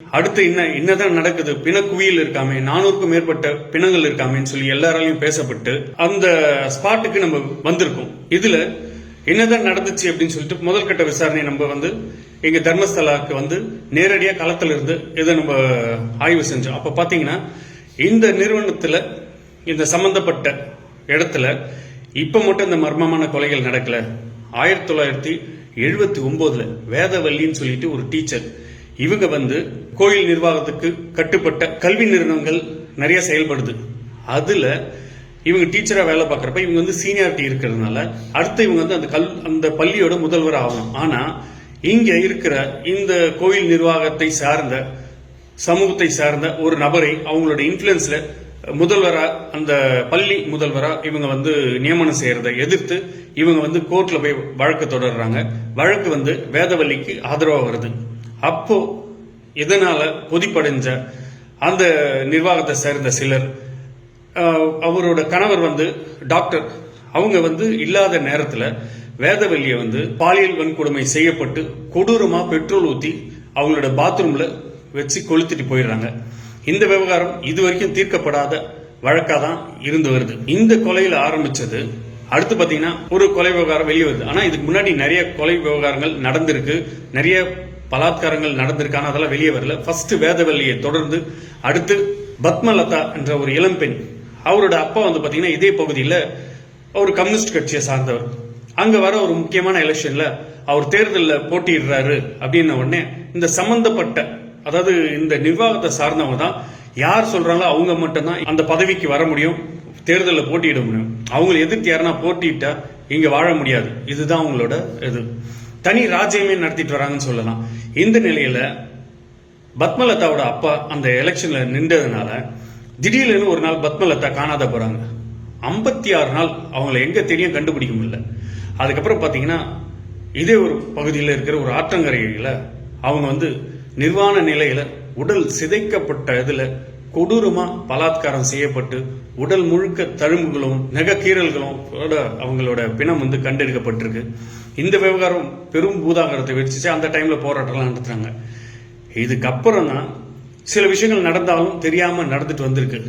அடுத்து என்னதான் நடக்குது, பிணக்குவியல் இருக்காமே, 400க்கும் மேற்பட்ட பிணங்கள் இருக்காமேன்னு சொல்லி எல்லாராலையும் பேசப்பட்டு அந்த ஸ்பாட்டுக்கு நம்ம வந்திருக்கோம். இதுல என்னதான் நடந்துச்சு அப்படின்னு சொல்லிட்டு முதல் கட்ட விசாரணை நம்ம எங்க தர்மஸ்தலாக்கு நேரடியா களத்துல இருந்து இதை நம்ம ஆய்வு செஞ்சோம். அப்ப பாத்தீங்கன்னா இந்த நிறுவனத்துல இந்த சம்பந்தப்பட்ட இடத்துல இப்ப மட்டும் இந்த மர்மமான கொலைகள் நடக்கல. 1979 வேதவல்லின்னு சொல்லிட்டு ஒரு டீச்சர், இவங்க கோயில் நிர்வாகத்துக்கு கட்டுப்பட்ட கல்வி நிறுவனங்கள் நிறைய செயல்படுது. அதுல இவங்க டீச்சரா வேலை பார்க்கறப்ப இவங்க சீனியாரிட்டி இருக்கிறதுனால அடுத்து இவங்க அந்த பள்ளியோட முதல்வர் ஆகணும். ஆனா இங்க இருக்கிற இந்த கோயில் நிர்வாகத்தை சார்ந்த சமூகத்தை சார்ந்த ஒரு நபரை அவங்களோட இன்ஃபுளுன்ஸ்ல முதல்வரா, அந்த பள்ளி முதல்வரா இவங்க நியமனம் செய்யறதை எதிர்த்து இவங்க கோர்ட்ல போய் வழக்கு தொடர்றாங்க. வழக்கு வேதவல்லிக்கு ஆதரவா வருது. அப்போ இதனால கொதிப்படைஞ்ச அந்த நிர்வாகத்தை சேர்ந்த சிலர், அவரோட கணவர் டாக்டர், அவங்க இல்லாத நேரத்துல வேதவல்லிய பாலியல் வன்கொடுமை செய்யப்பட்டு கொடூரமா பெட்ரோல் ஊத்தி அவங்களோட பாத்ரூம்ல வச்சு கொளுத்திட்டு போயிடுறாங்க. இந்த விவகாரம் இதுவரைக்கும் தீர்க்கப்படாத வழக்காதான் இருந்து வருது. இந்த கொலையில ஆரம்பிச்சது அடுத்து பாத்தீங்கன்னா ஒரு கொலை விவகாரம் வெளியே வருது. ஆனா இதுக்கு முன்னாடி நிறைய கொலை விவகாரங்கள் நடந்திருக்கு, நிறைய பலாத்காரங்கள் நடந்திருக்கு. ஆனா அதெல்லாம் வெளியே வரல. ஃபர்ஸ்ட் வேதவல்லியை தொடர்ந்து அடுத்து பத்மலதா என்ற ஒரு இளம்பெண், அவரோட அப்பா பாத்தீங்கன்னா இதே பகுதியில ஒரு கம்யூனிஸ்ட் கட்சியை சார்ந்தவர். அங்க வர ஒரு முக்கியமான எலெக்ஷன்ல அவர் தேர்தலில் போட்டியிடுறாரு அப்படின்ன உடனே இந்த சம்பந்தப்பட்ட, அதாவது இந்த நிர்வாகத்தை சார்ந்தவங்க தான் யார் சொல்றாங்களோ அவங்க மட்டும்தான் அந்த பதவிக்கு வர முடியும், தேர்தலில் போட்டியிட முடியும். அவங்களை எதிர்த்து யாருன்னா போட்டியிட்டா இங்க வாழ முடியாது. இதுதான் அவங்களோட இது. தனி ராஜ்யமே நடத்திட்டு வராங்கன்னு சொல்லலாம். இந்த நிலையில பத்மலதாவோட அப்பா அந்த எலெக்ஷன்ல நின்றதுனால திடீர்னு ஒரு நாள் பத்மலதா காணாத போறாங்க. 56 நாள் அவங்களை எங்க தெரியும் கண்டுபிடிக்க முடியல. அதுக்கப்புறம் பாத்தீங்கன்னா இதே ஒரு பகுதியில் இருக்கிற ஒரு ஆற்றங்கரையில அவங்க நிர்வாண நிலையில உடல் சிதைக்கப்பட்ட இதுல கொடூரமா பலாத்காரம் செய்யப்பட்டு உடல் முழுக்க தழும்புகளும் நெகக்கீரல்களும் அவங்களோட பிணம் கண்டெடுக்கப்பட்டிருக்கு. இந்த விவகாரம் பெரும் பூதாகரத்தை வெடிச்சிச்சு. அந்த டைம்ல போராட்டம்லாம் நடத்துறாங்க. இதுக்கப்புறம் தான் சில விஷயங்கள் நடந்தாலும் தெரியாம நடந்துட்டு வந்திருக்கு.